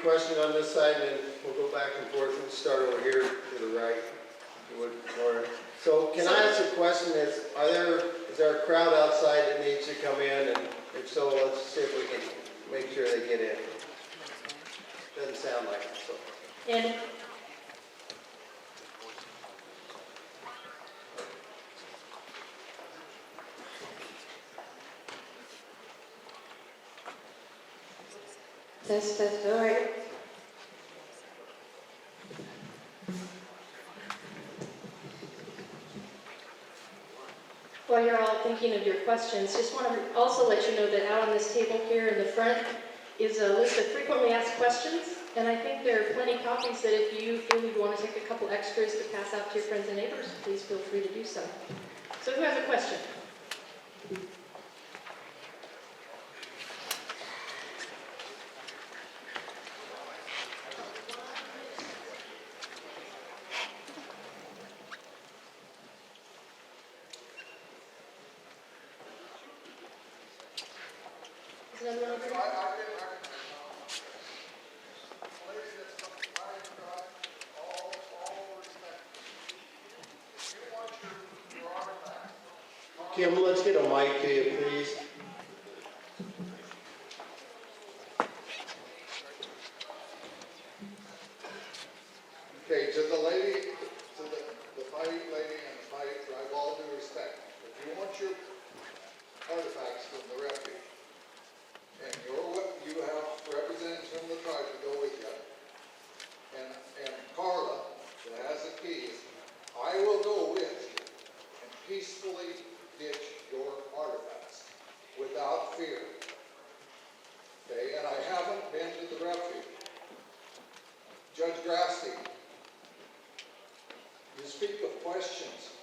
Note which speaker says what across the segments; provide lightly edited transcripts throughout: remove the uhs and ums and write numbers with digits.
Speaker 1: question on this side, and then we'll go back and forth and start over here to the right, if you would, Laura. So can I ask a question? Is there a crowd outside that needs to come in? And if so, let's see if we can make sure they get in. Doesn't sound like it. So.
Speaker 2: And
Speaker 3: Test, all right.
Speaker 2: while you're all thinking of your questions, just want to also let you know that out on this table here in the front is a list of frequently asked questions. And I think there are plenty of copies that if you feel you'd want to take a couple extras to pass out to your friends and neighbors, please feel free to do so. So who has a question? Is another one over here?
Speaker 1: Kim, let's get a mic to you, please.
Speaker 4: Okay, to the lady, to the fighting lady and the fighting tribe, all due respect. If you want your artifacts from the refuge, and you have representatives from the tribe to go with you, and Carla, that has the keys, I will go with you and peacefully ditch your artifacts without fear. Okay, and I haven't been to the refuge. Judge Grasty, you speak of questions.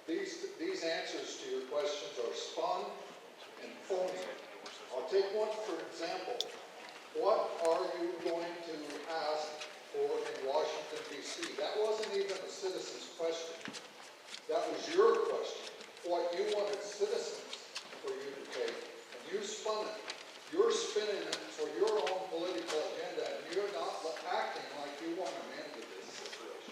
Speaker 4: These answers to your questions are spun and phony. I'll take one for example. What are you going to ask for in Washington, D.C.? That wasn't even a citizen's question. That was your question. What you wanted citizens for you to take, and you spun it. You're spinning it for your own political agenda, and you're not acting like you want an end to this situation.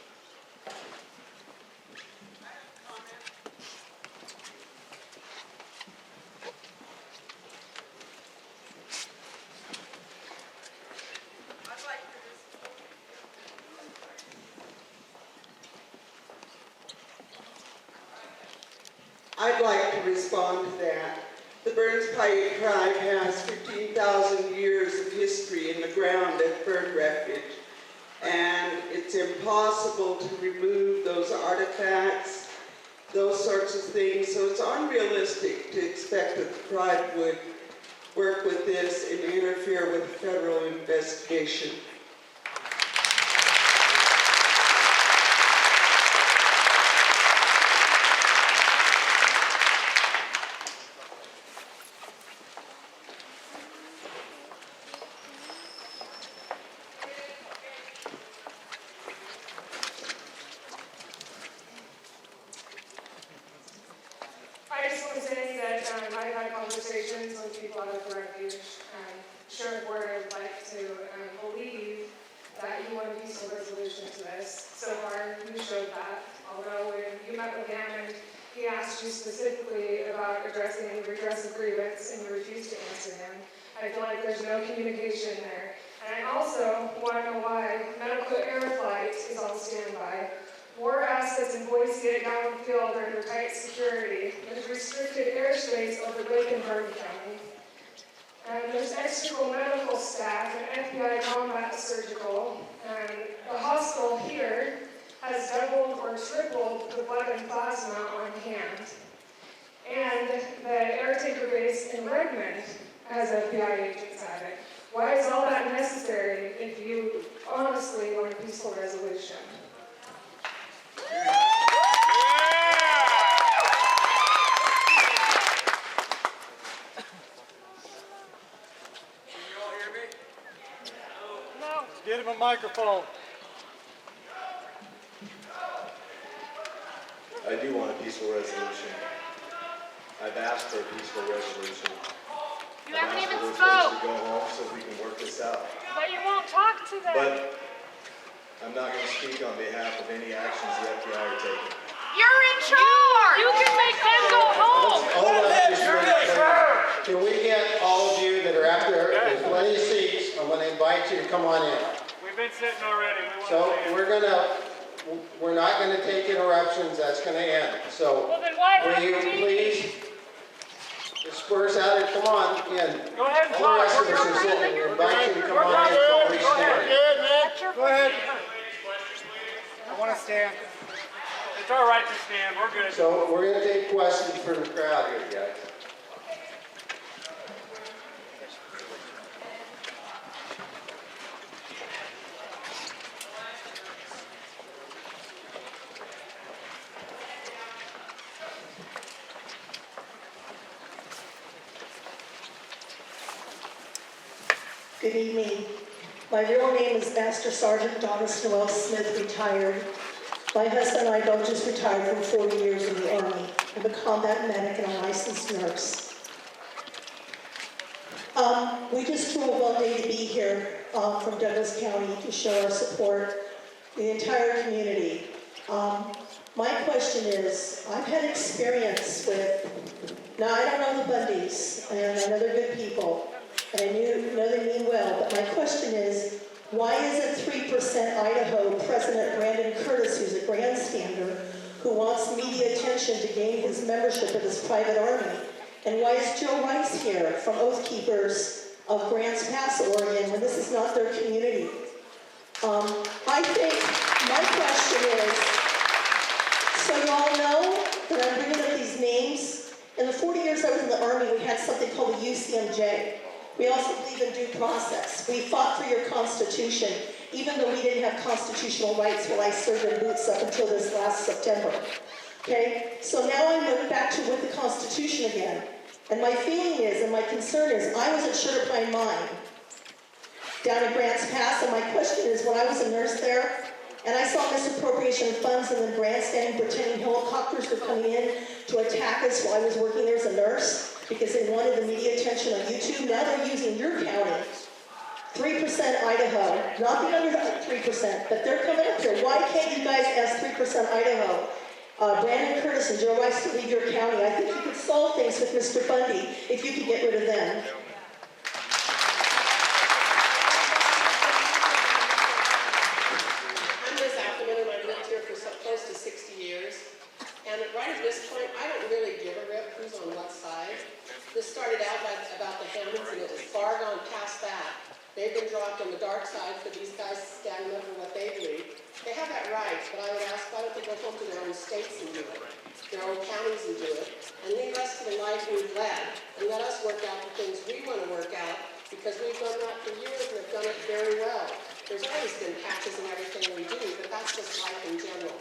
Speaker 5: I'd like to respond to that. The Burns Paiute tribe has 15,000 years of history in the ground at Bird Refuge, and it's impossible to remove those artifacts, those sorts of things, so it's unrealistic to expect that the tribe would work with this and interfere with a federal investigation.
Speaker 6: I just want to say that I've had conversations with people out of the refuge. Sure, where I'd like to believe that you want a peaceful resolution to this. So far, you showed that. Although when you met with him and he asked you specifically about addressing redress of grievance and you refused to answer him, I feel like there's no communication there. And I also want to know why medical air flight is on standby. More assets in Boise at Gowan Field are under tight security. There's restricted airspace over Lake and Harney County. And there's extra medical staff and FBI combat surgical. And the hospital here has doubled or tripled the blood and plasma on hand. And the air tanker base in Redmond has FBI agents at it. Why is all that necessary if you honestly want a peaceful resolution?
Speaker 7: Get him a microphone.
Speaker 8: I do want a peaceful resolution. I've asked for a peaceful resolution.
Speaker 6: You haven't even
Speaker 3: We're
Speaker 6: spoke.
Speaker 3: supposed to go home so we can work this out.
Speaker 6: But you won't talk to them.
Speaker 3: But I'm not going to speak on behalf of any actions the FBI are taking.
Speaker 6: You're in charge. You can make them go home.
Speaker 1: Hold on, just a minute. Can we get all of you that are out there, there's plenty of seats, I'm gonna invite you to come on in.
Speaker 7: We've been sitting already.
Speaker 1: So we're not gonna take interruptions, that's gonna end. So
Speaker 6: Well, then why
Speaker 1: will
Speaker 6: have
Speaker 1: you
Speaker 6: you
Speaker 1: please disperse out and come on in.
Speaker 7: Go ahead and
Speaker 1: All the
Speaker 7: talk.
Speaker 1: rest of us are sitting, we invite you to come
Speaker 7: We're
Speaker 1: on in.
Speaker 7: good.
Speaker 1: Please
Speaker 7: Go ahead.
Speaker 1: stand.
Speaker 7: Go ahead. I want to stand. It's all right to stand. We're good.
Speaker 1: So we're gonna take questions from the crowd here, guys.
Speaker 8: Good evening. My real name is Master Sergeant Donis Noel Smith, retired. My husband and I both just retired from 40 years in the Army. I'm a combat medic and a licensed nurse. We just drove all day to be here from Douglas County to show our support to the entire community. My question is, I've had experience with, now I don't know the Bundys, and I know they're good people, and I know they mean well, but my question is, why isn't 3% Idaho President Brandon Curtis, who's a grandstander, who wants media attention to gain his membership of his private army? And why is Joe Rice here from Oath Keepers of Grants Pass, Oregon, when this is not their community? I think my question is, so you all know that I'm bringing up these names. In the 40 years I was in the Army, we had something called the UCMJ. We also believe in due process. We fought for your Constitution, even though we didn't have constitutional rights while I served in boots up until this last September. Okay? So now I'm back to with the Constitution again. And my feeling is, and my concern is, I was at Sugar Pine Mine down at Grants Pass, and my question is, when I was a nurse there, and I saw misappropriation of funds and then grandstanding, pretending helicopters were coming in to attack us while I was working there as a nurse, because they wanted the media attention on YouTube. Now they're using your county, 3% Idaho, not the other 3%, but they're coming up here. Why can't you guys ask 3% Idaho? Brandon Curtis and Joe Rice to leave your county. I think you could solve things with Mr. Bundy if you could get rid of them.
Speaker 9: I'm Ms. Ackerman, and I've lived here for close to 60 years. And right at this point, I don't really give a rip who's on what side. This started out about the Hammonds, and it has far gone past that. They've been dropped on the dark side for these guys standing up for what they believe. They have that right, but I would ask, why don't they go home to their own states and do it, their own counties and do it, and leave us to the life we've led, and let us work out the things we want to work out, because we've done that for years and have done it very well. There's always been patches in everything we do, but that's just life in general.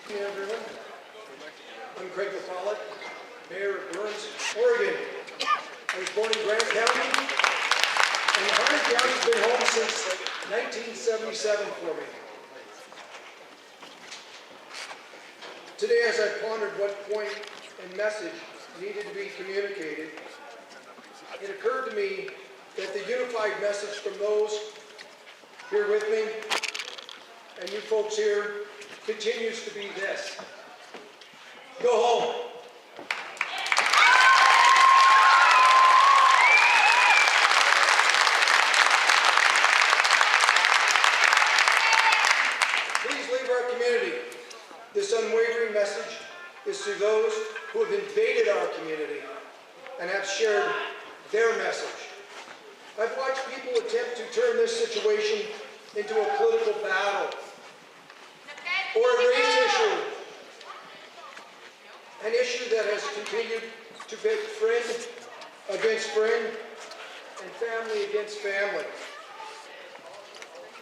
Speaker 10: Hey everyone, I'm Craig McCullough, Mayor of Burns, Oregon. I was born in Grant County, and Harney County's been home since 1977 for me. Today, as I pondered what point and message needed to be communicated, it occurred to me that the unified message from those here with me and you folks here continues to be this: go home. Please leave our community. This unwavering message is to those who have invaded our community and have shared their message. I've watched people attempt to turn this situation into a political battle or a race issue, an issue that has continued to pit friend against friend and family against family.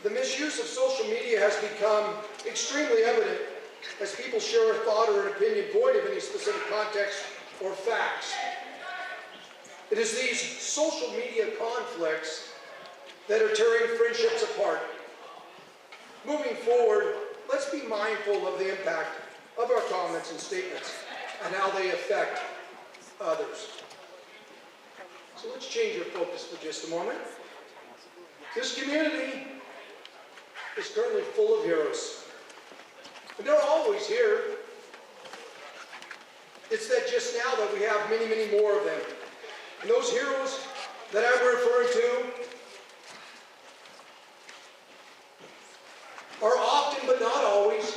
Speaker 10: the misuse of social media has become extremely evident as people share a thought or an opinion void of any specific context or facts. It is these social media conflicts that are tearing friendships apart. Moving forward, let's be mindful of the impact of our comments and statements and how they affect others. So let's change our focus for just a moment. This community is currently full of heroes. And they're always here. It's that just now that we have many, many more of them. And those heroes that I'm referring to are often, but not always,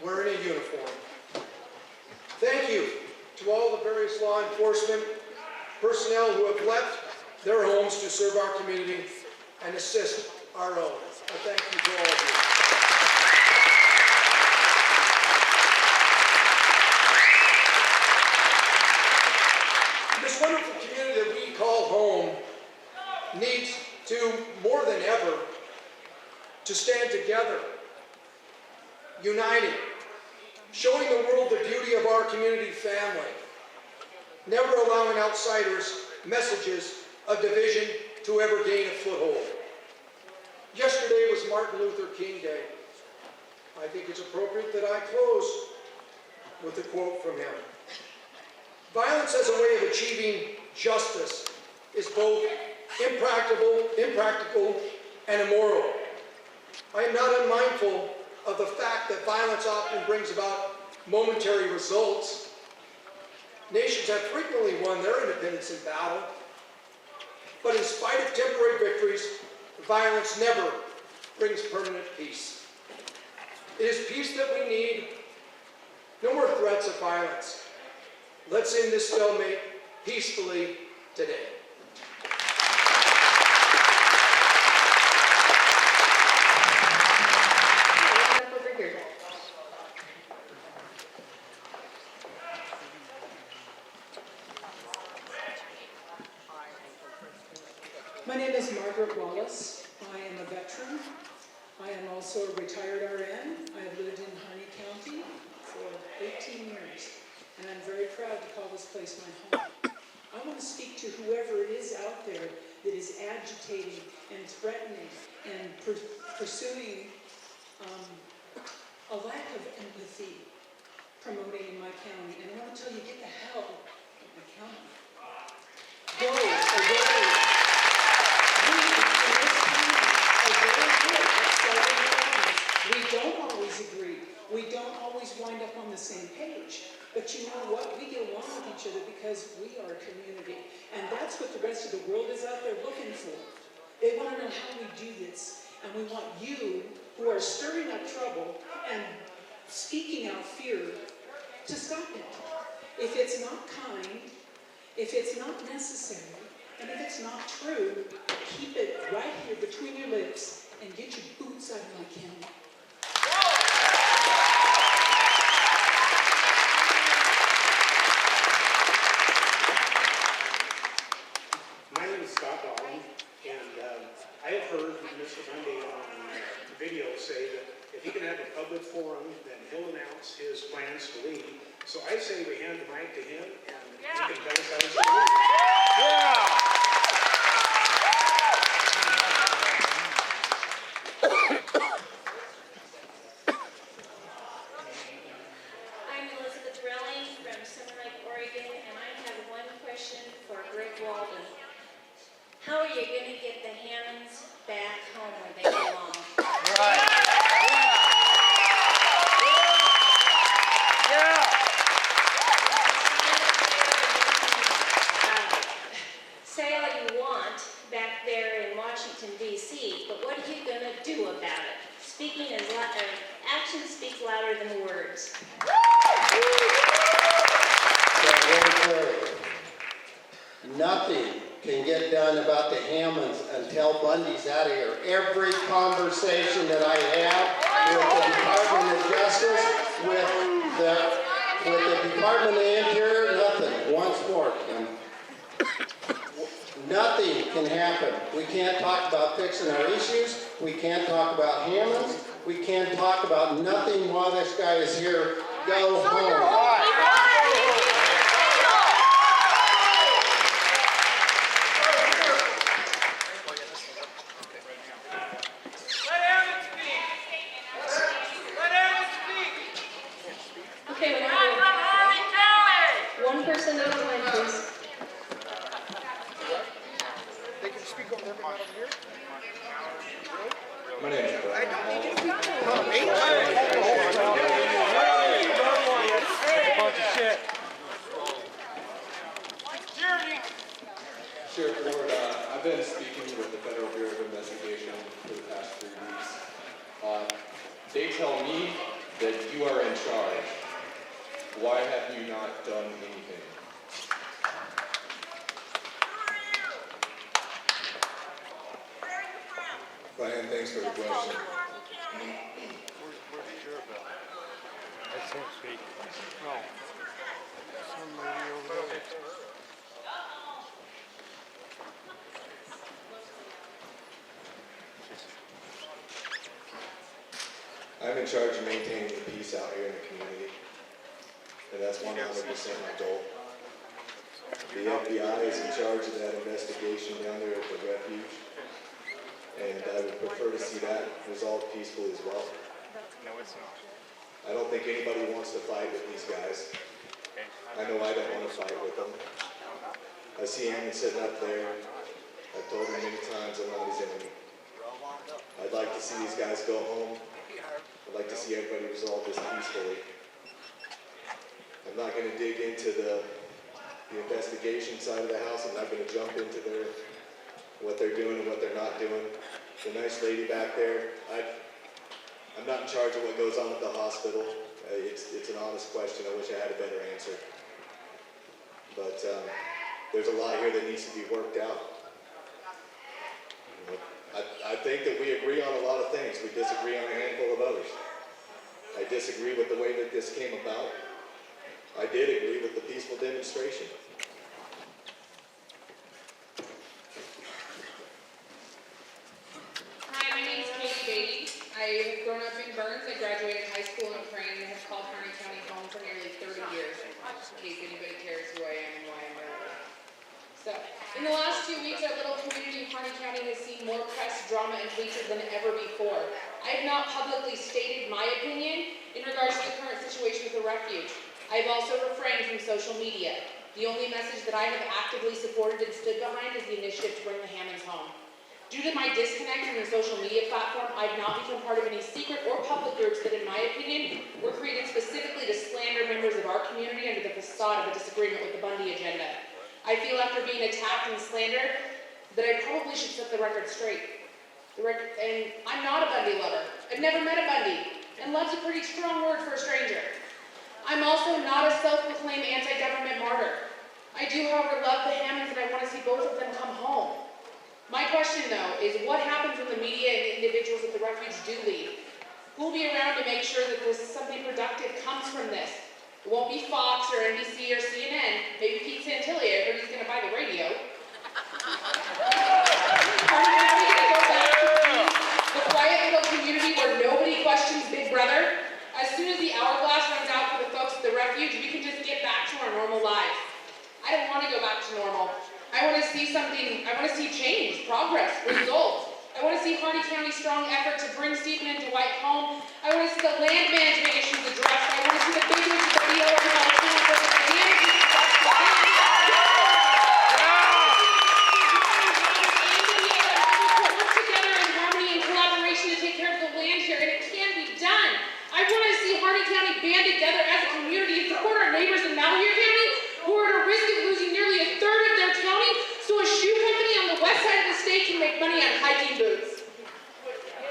Speaker 10: wearing a uniform. Thank you to all the various law enforcement personnel who have left their homes to serve our community and assist our own. I thank you to all of you. This wonderful community that we call home needs to, more than ever, to stand together, uniting, showing the world the beauty of our community family, never allowing outsiders messages of division to ever gain a foothold. Yesterday was Martin Luther King Day. I think it's appropriate that I close with a quote from him. Violence as a way of achieving justice is both impractical, and immoral. I am not unmindful of the fact that violence often brings about momentary results. Nations have frequently won their independence in battle, but in spite of temporary victories, violence never brings permanent peace. It is peace that we need. No more threats of violence. Let's end this stalemate peacefully today.
Speaker 2: Over here.
Speaker 11: My name is Margaret Wallace. I am a veteran. I am also a retired RN. I have lived in Harney County for 18 years, and I'm very proud to call this place my home. I want to speak to whoever it is out there that is agitating and threatening and pursuing a lack of empathy promoting in my county. And I want to tell you, get the hell out of my county. Go away. We don't always agree. We don't always wind up on the same page. But you know what? We get along with each other because we are a community. And that's what the rest of the world is out there looking for. They want to know how we do this. And we want you, who are stirring up trouble and speaking out fear, to stop it. If it's not kind, if it's not necessary, and if it's not true, keep it right here between your lips and get your boots out of my county.
Speaker 7: My name is Scott Dawling, and I have heard Mr. Bundy on video say that if he can have a public forum, then he'll announce his plans to leave. So I say we hand the mic to him, and he can tell us how he's going to leave.
Speaker 12: I'm Elizabeth Relling from Summer Lake, Oregon, and I have one question for Greg Walden. How are you going to get the Hammonds back home where they belong? Say all you want back there in Washington, D.C., but what are you going to do about it? Actions speak louder than words.
Speaker 1: Nothing can get done about the Hammonds until Bundy's out of here. Every conversation that I have with the Department of Justice, with the Department of Interior, nothing. Once more, Nothing can happen. We can't talk about fixing our issues. We can't talk about Hammonds. We can't talk about nothing while this guy is here. Go home.
Speaker 2: Okay, one person at a time, please.
Speaker 10: They can speak over everyone over here?
Speaker 3: My name is Brian Hall. Sheriff Ward, I've been speaking with the Federal Bureau of Investigation for the past 3 weeks. They tell me that you are in charge. Why have you not done anything? Brian, thanks for the question.
Speaker 4: Where's the sheriff at? I can't speak. No. Some lady over there.
Speaker 3: I'm in charge of maintaining the peace out here in the community, and that's 100% my goal. The FBI is in charge of that investigation down there at the refuge, and I would prefer to see that resolved peacefully as well. I don't think anybody wants to fight with these guys. I know I don't want to fight with them. I see Hammond sitting up there. I've told him many times I'm not his enemy. I'd like to see these guys go home. I'd like to see everybody resolve this peacefully. I'm not going to dig into the investigation side of the house. I'm not going to jump into what they're doing and what they're not doing. The nice lady back there, I'm not in charge of what goes on at the hospital. It's an honest question. I wish I had a better answer. But there's a lot here that needs to be worked out. I think that we agree on a lot of things. We disagree on a handful of others. I disagree with the way that this came about. I did agree with the peaceful demonstration.
Speaker 13: Hi, my name is Katie Beatty. I have grown up in Burns. I graduated high school in Crane and have called Harney County home for nearly 30 years, in case anybody cares who I am and why I'm there. So, in the last 2 weeks, our little community of Harney County has seen more press, drama, and hatred than ever before. I have not publicly stated my opinion in regards to the current situation with the refuge. I have also refrained from social media. The only message that I have actively supported and stood behind is the initiative to bring the Hammonds home. Due to my disconnect from the social media platform, I have not become part of any secret or public groups that, in my opinion, were created specifically to slander members of our community under the facade of a disagreement with the Bundy agenda. I feel after being attacked and slandered that I probably should set the record straight. And I'm not a Bundy lover. I've never met a Bundy, and love's a pretty strong word for a stranger. I'm also not a self-proclaimed anti-government martyr. I do, however, love the Hammonds, and I want to see both of them come home. My question, though, is what happens when the media and individuals at the refuge do leave? Who will be around to make sure that something productive comes from this? It won't be Fox or NBC or CNN. Maybe Pete Santilli. I heard he's going to buy the radio. Are we going to go back to the quiet little community where nobody questions Big Brother? As soon as the hourglass runs out for the folks at the refuge, we can just get back to our normal lives. I don't want to go back to normal. I want to see something, I want to see change, progress, results. I want to see Harney County's strong effort to bring Stephen and Dwight home. I want to see the land management issues addressed. I want to see the big issues that we owe to my town for the damage work together in harmony and collaboration to take care of the land here, and it can be done. I want to see Harney County band together as a community and support our neighbors in Malheur County who are at a risk of losing nearly a third of their county so a shoe company on the west side of the state can make money on hiking boots.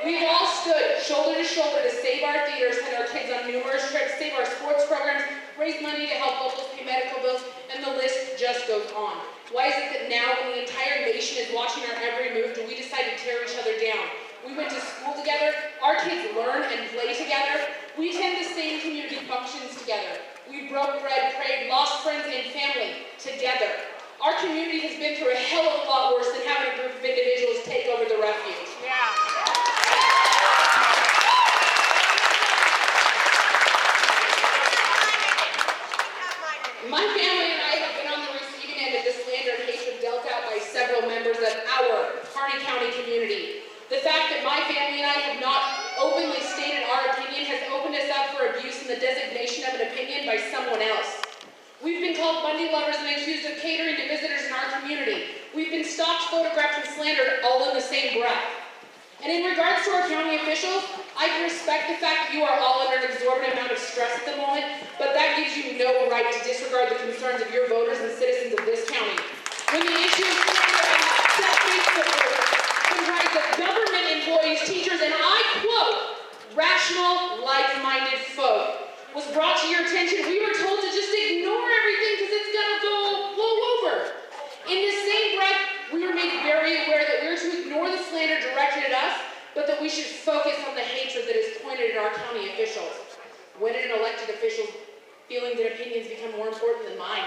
Speaker 13: We've all stood shoulder to shoulder to save our theaters, send our kids on numerous trips, save our sports programs, raise money to help locals pay medical bills, and the list just goes on. Why is it that now, when the entire nation is watching our every move, do we decide to tear each other down? We went to school together, our kids learn and play together, we attend the same community functions together. We broke bread, prayed, lost friends and family together. Our community has been through a hell of a lot worse than having a group of individuals take over the refuge. My family and I have been on the receiving end of the slander and hatred dealt out by several members of our Harney County community. The fact that my family and I have not openly stated our opinion has opened us up for abuse in the designation of an opinion by someone else. We've been called Bundy lovers and accused of catering to visitors in our community. We've been stalked, photographed, and slandered all in the same breath. And in regards to our county officials, I can respect the fact that you are all under an exorbitant amount of stress at the moment, but that gives you no right to disregard the concerns of your voters and citizens of this county. When the issue of slander and set-based supporters comprised of government employees, teachers, and I quote, rational, like-minded folk, was brought to your attention, we were told to just ignore everything because it's gonna blow over. In the same breath, we were made very aware that we were to ignore the slander directed at us, but that we should focus on the hatred that is pointed at our county officials. When did an elected official's feelings and opinions become more important than mine?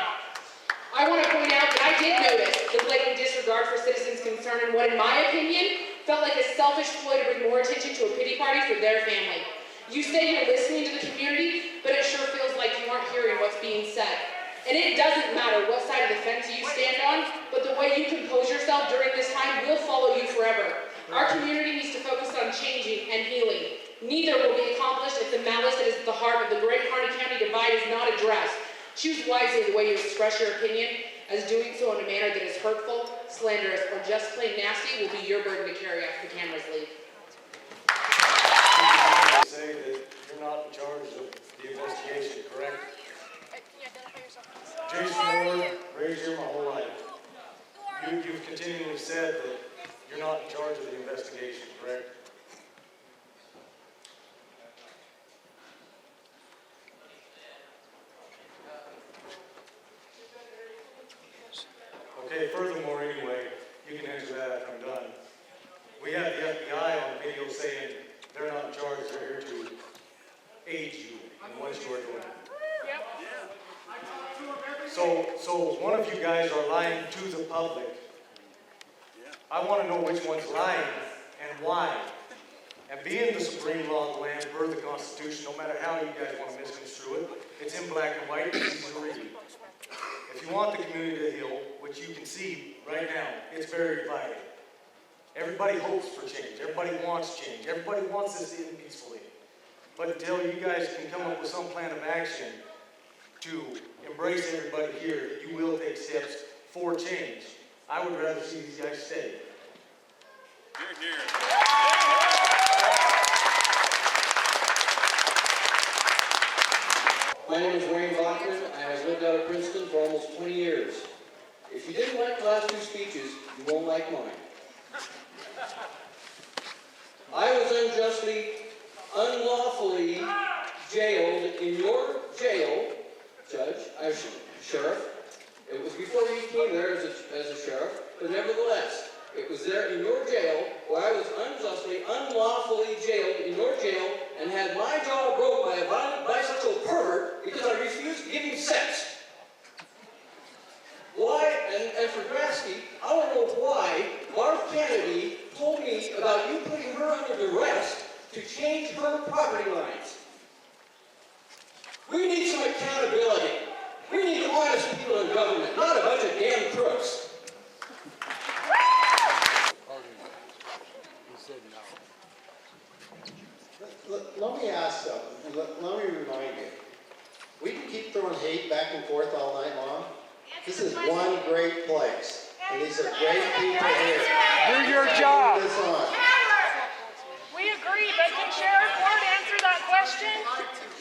Speaker 13: I want to point out that I did notice the blatant disregard for citizens' concern and what, in my opinion, felt like a selfish ploy to bring more attention to a pity party for their family. You say you're listening to the community, but it sure feels like you aren't hearing what's being said. And it doesn't matter what side of the fence you stand on, but the way you compose yourself during this time will follow you forever. Our community needs to focus on changing and healing. Neither will be accomplished if the malice that is at the heart of the great Harney County divide is not addressed. Choose wisely the way you express your opinion, as doing so in a manner that is hurtful, slanderous, or just plain nasty will be your burden to carry after the cameras leave.
Speaker 14: Say that you're not in charge of the investigation, correct? Jason Moore, raised here my whole life. You've continually said that you're not in charge of the investigation, correct? Okay, furthermore, anyway, you can answer that after I'm done. We have the FBI on video saying they're not in charge, they're here to aid you in what you are doing. So one of you guys are lying to the public. I want to know which one's lying and why. And being the supreme law of the land per the Constitution, no matter how you guys want to misconstrue it, it's in black and white, it's easy to read. If you want the community to heal, which you can see right now, it's very divided. Everybody hopes for change. Everybody wants change. Everybody wants this to end peacefully. But until you guys can come up with some plan of action to embrace everybody here, that you will take steps for change, I would rather see these guys stay.
Speaker 15: My name is Wayne Bachman. I have lived out of Princeton for almost 20 years. If you didn't like the last two speeches, you won't like mine. I was unjustly, unlawfully jailed in your jail, Judge, Sheriff. It was before you came there as a sheriff, but nevertheless, it was there in your jail where I was unjustly, unlawfully jailed in your jail and had my jaw broke by a violent bisexual pervert because I refused to give him sex. Why, and for Grasty, I want to know why Marv Kennedy told me about you putting her under duress to change her property lines. We need some accountability. We need honest people in government, not a bunch of damn crooks.
Speaker 1: Let me ask something. Let me remind you. We can keep throwing hate back and forth all night long. This is one great place. And these are great people here.
Speaker 6: Do your job.
Speaker 1: This on.
Speaker 6: We agree, but can Sheriff Ward answer that question?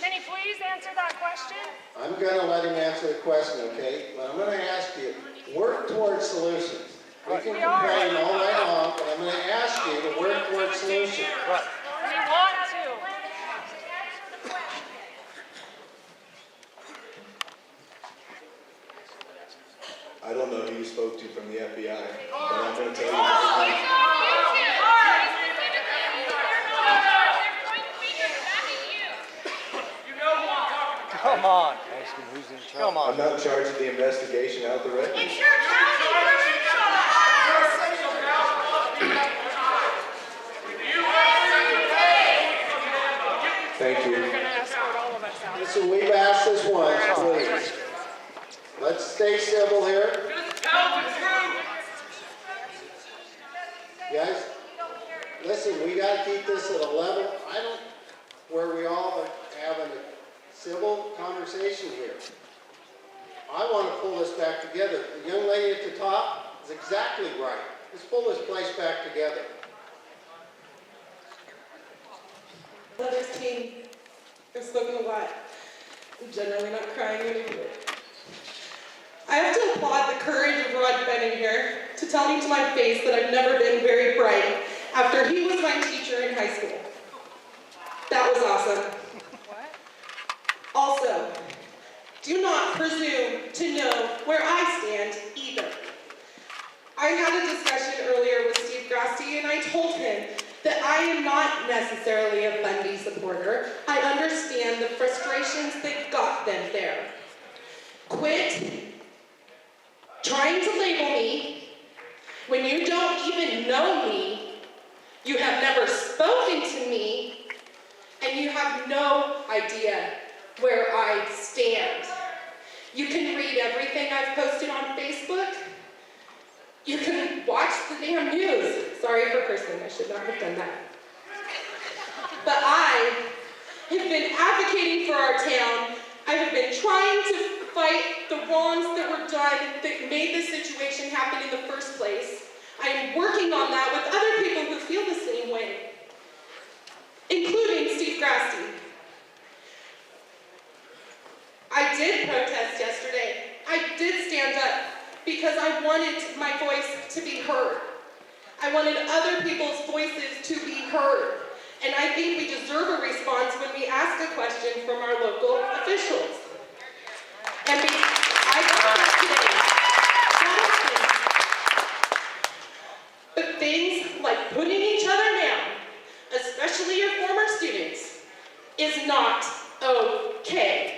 Speaker 6: Can he please answer that question?
Speaker 1: I'm going to let him answer the question, okay? But I'm going to ask you, work towards solutions. We can complain all night long, but I'm going to ask you to work towards solutions.
Speaker 6: We want to.
Speaker 3: I don't know who you spoke to from the FBI, but I'm going to tell you right now.
Speaker 14: Come on. asking who's in charge. Come on.
Speaker 3: I'm not in charge of the investigation out the record.
Speaker 12: It's your county, you're in charge.
Speaker 3: Thank you.
Speaker 1: Listen, we've asked this once, please. Let's stay civil here. Guys, listen, we gotta keep this at a level, where we all are having a civil conversation here. I wanna pull this back together. The young lady at the top is exactly right. Let's pull this place back together.
Speaker 6: Mother's team, I've spoken a lot. I'm generally not crying anymore. I have to applaud the courage of Rod Benning here to tell me to my face that I've never been very bright after he was my teacher in high school. That was awesome. Also, do not presume to know where I stand either. I had a discussion earlier with Steve Grasty and I told him that I am not necessarily a Bundy supporter. I understand the frustrations that got them there. Quit trying to label me when you don't even know me, you have never spoken to me, and you have no idea where I stand. You can read everything I've posted on Facebook. You can watch the damn news. Sorry for cursing, I should not have done that. But I have been advocating for our town. I have been trying to fight the wrongs that were done that made this situation happen in the first place. I am working on that with other people who feel the same way, including Steve Grasty. I did protest yesterday. I did stand up because I wanted my voice to be heard. I wanted other people's voices to be heard. And I think we deserve a response when we ask a question from our local officials. And I got that today. But things like putting each other down, especially your former students, is not okay.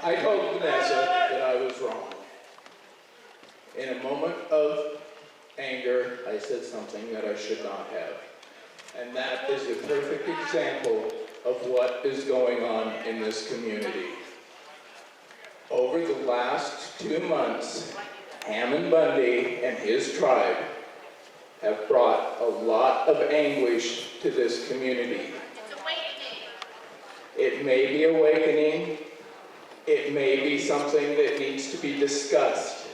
Speaker 15: I told Vanessa that I was wrong. In a moment of anger, I said something that I should not have. And that is a perfect example of what is going on in this community. Over the last 2 months, Hammond Bundy and his tribe have brought a lot of anguish to this community. It may be awakening. It may be something that needs to be discussed,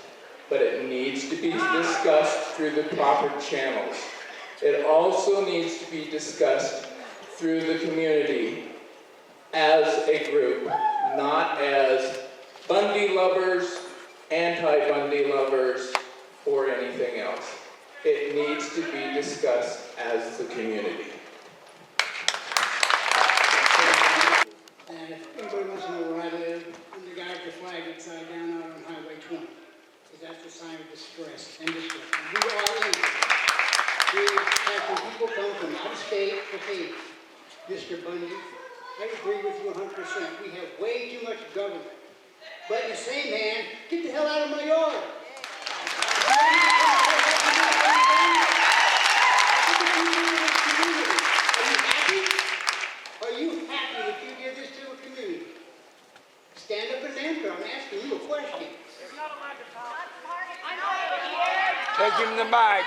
Speaker 15: but it needs to be discussed through the proper channels. It also needs to be discussed through the community as a group, not as Bundy lovers, anti-Bundy lovers, or anything else. It needs to be discussed as the community.
Speaker 16: And if anybody wants to know where I live, I'm the guy with the flag upside down out on Highway 20. Because that's the sign of distress and distress. And we are in it. We have some people come from out of state to hate Mr. Bundy. I agree with you 100%. We have way too much government. But in the same hand, get the hell out of my yard. Are you happy that you did this to a community? Stand up and answer. I'm asking you a question.
Speaker 14: Take him the mic.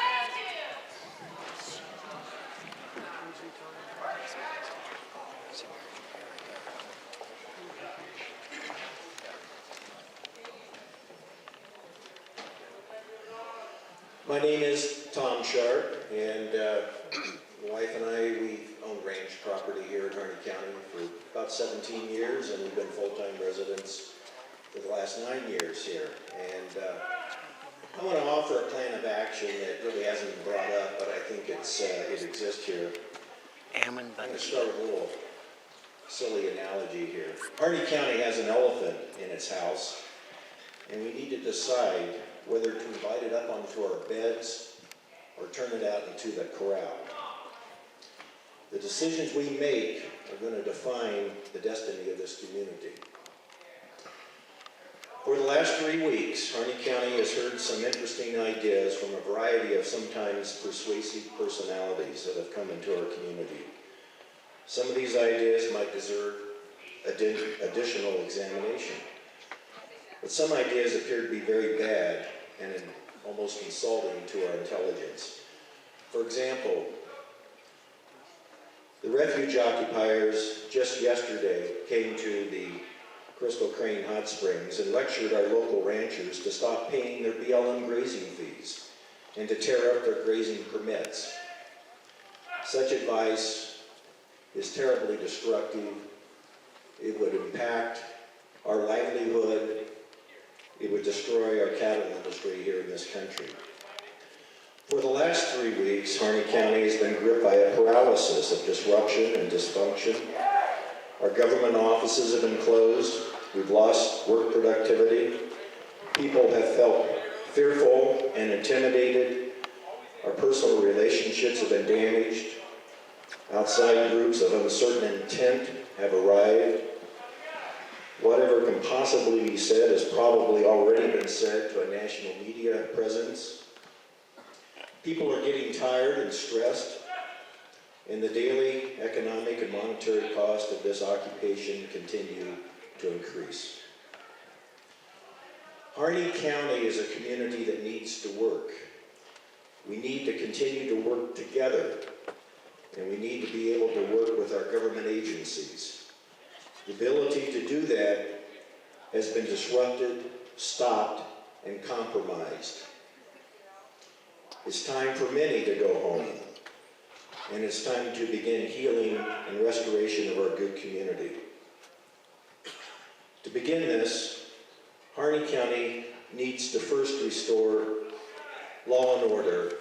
Speaker 17: My name is Tom Sharp, and my wife and I, we've owned ranch property here in Harney County for about 17 years, and we've been full-time residents for the last 9 years here. And I want to offer a plan of action that really hasn't been brought up, but I think it exists here. I'm going to start with a little silly analogy here. Harney County has an elephant in its house, and we need to decide whether to invite it up onto our beds or turn it out into the corral. The decisions we make are going to define the destiny of this community. For the last 3 weeks, Harney County has heard some interesting ideas from a variety of sometimes persuasive personalities that have come into our community. Some of these ideas might deserve additional examination, but some ideas appear to be very bad and almost insulting to our intelligence. For example, the refuge occupiers just yesterday came to the Crystal Crane Hot Springs and lectured our local ranchers to stop paying their BLM grazing fees and to tear up their grazing permits. Such advice is terribly destructive. It would impact our livelihood. It would destroy our cattle industry here in this country. For the last 3 weeks, Harney County has been gripped by a paralysis of disruption and dysfunction. Our government offices have been closed. We've lost work productivity. People have felt fearful and intimidated. Our personal relationships have been damaged. Outside groups of uncertain intent have arrived. Whatever can possibly be said has probably already been said to a national media presence. People are getting tired and stressed, and the daily economic and monetary cost of this occupation continue to increase. Harney County is a community that needs to work. We need to continue to work together, and we need to be able to work with our government agencies. The ability to do that has been disrupted, stopped, and compromised. It's time for many to go home, and it's time to begin healing and restoration of our good community. To begin this, Harney County needs to first restore law and order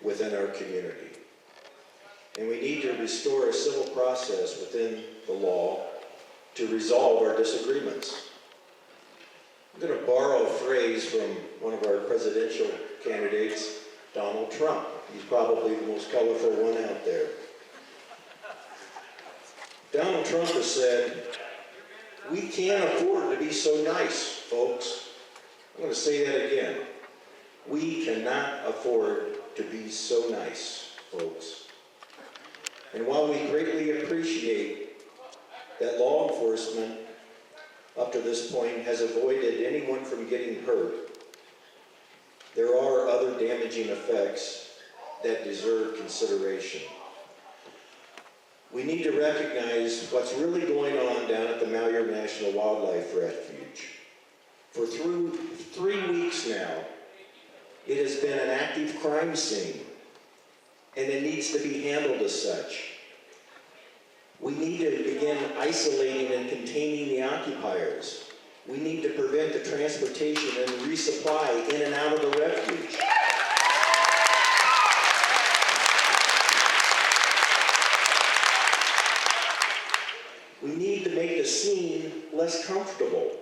Speaker 17: within our community. And we need to restore a civil process within the law to resolve our disagreements. I'm going to borrow a phrase from one of our presidential candidates, Donald Trump. He's probably the most colorful one out there. Donald Trump has said, "We can't afford to be so nice, folks." I'm going to say that again. We cannot afford to be so nice, folks. And while we greatly appreciate that law enforcement up to this point has avoided anyone from getting hurt, there are other damaging effects that deserve consideration. We need to recognize what's really going on down at the Malheur National Wildlife Refuge. For through 3 weeks now, it has been an active crime scene, and it needs to be handled as such. We need to begin isolating and containing the occupiers. We need to prevent the transportation and resupply in and out of the refuge. We need to make the scene less comfortable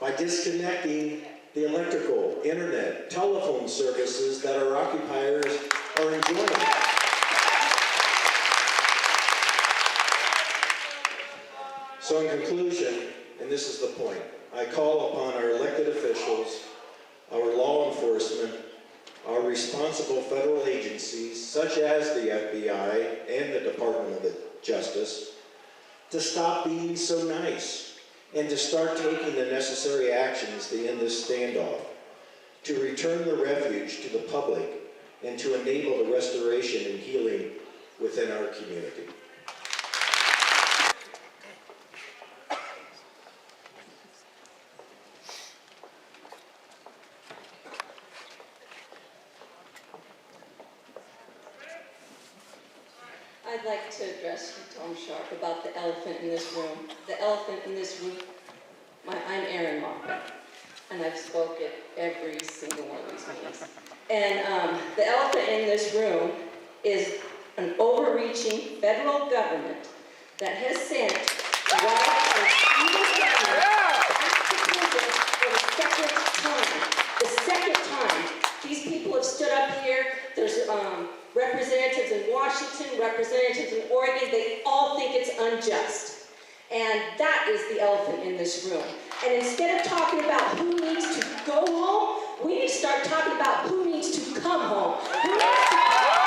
Speaker 17: by disconnecting the electrical, internet, telephone services that our occupiers are enjoying. So in conclusion, and this is the point, I call upon our elected officials, our law enforcement, our responsible federal agencies, such as the FBI and the Department of Justice, to stop being so nice and to start taking the necessary actions to end this standoff, to return the refuge to the public, and to enable the restoration and healing within our community.
Speaker 18: I'd like to address you, Tom Sharp, about the elephant in this room. The elephant in this room, I'm Erin Moffat, and I've spoken at every single one of these meetings. And the elephant in this room is an overreaching federal government that has sent wildlife for the second time. The second time. These people have stood up here, they're
Speaker 19: instead of talking about who needs to go home, we need to start talking about who needs to come home. Who needs to come home?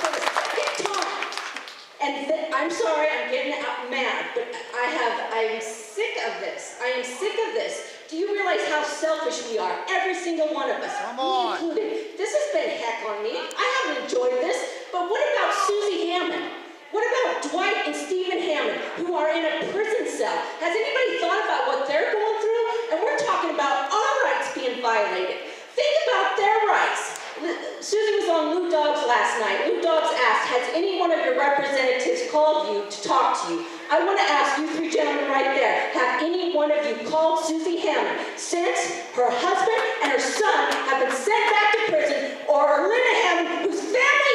Speaker 19: For the second time. And I'm sorry, I'm getting mad, but I am sick of this. I am sick of this. Do you realize how selfish we are? Every single one of us, me included. This has been heck on me. I haven't enjoyed this. But what about Susie Hammond? What about Dwight and Stephen Hammond, who are in a prison cell? Has anybody thought about what they're going through? And we're talking about our rights being violated. Think about their rights. Susie was on Lou Dobbs last night. Lou Dobbs asked, has any one of your representatives called you to talk to you? I want to ask you three gentlemen right there, have any one of you called Susie Hammond since her husband and her son have been sent back to prison, or Linda Hammond, whose family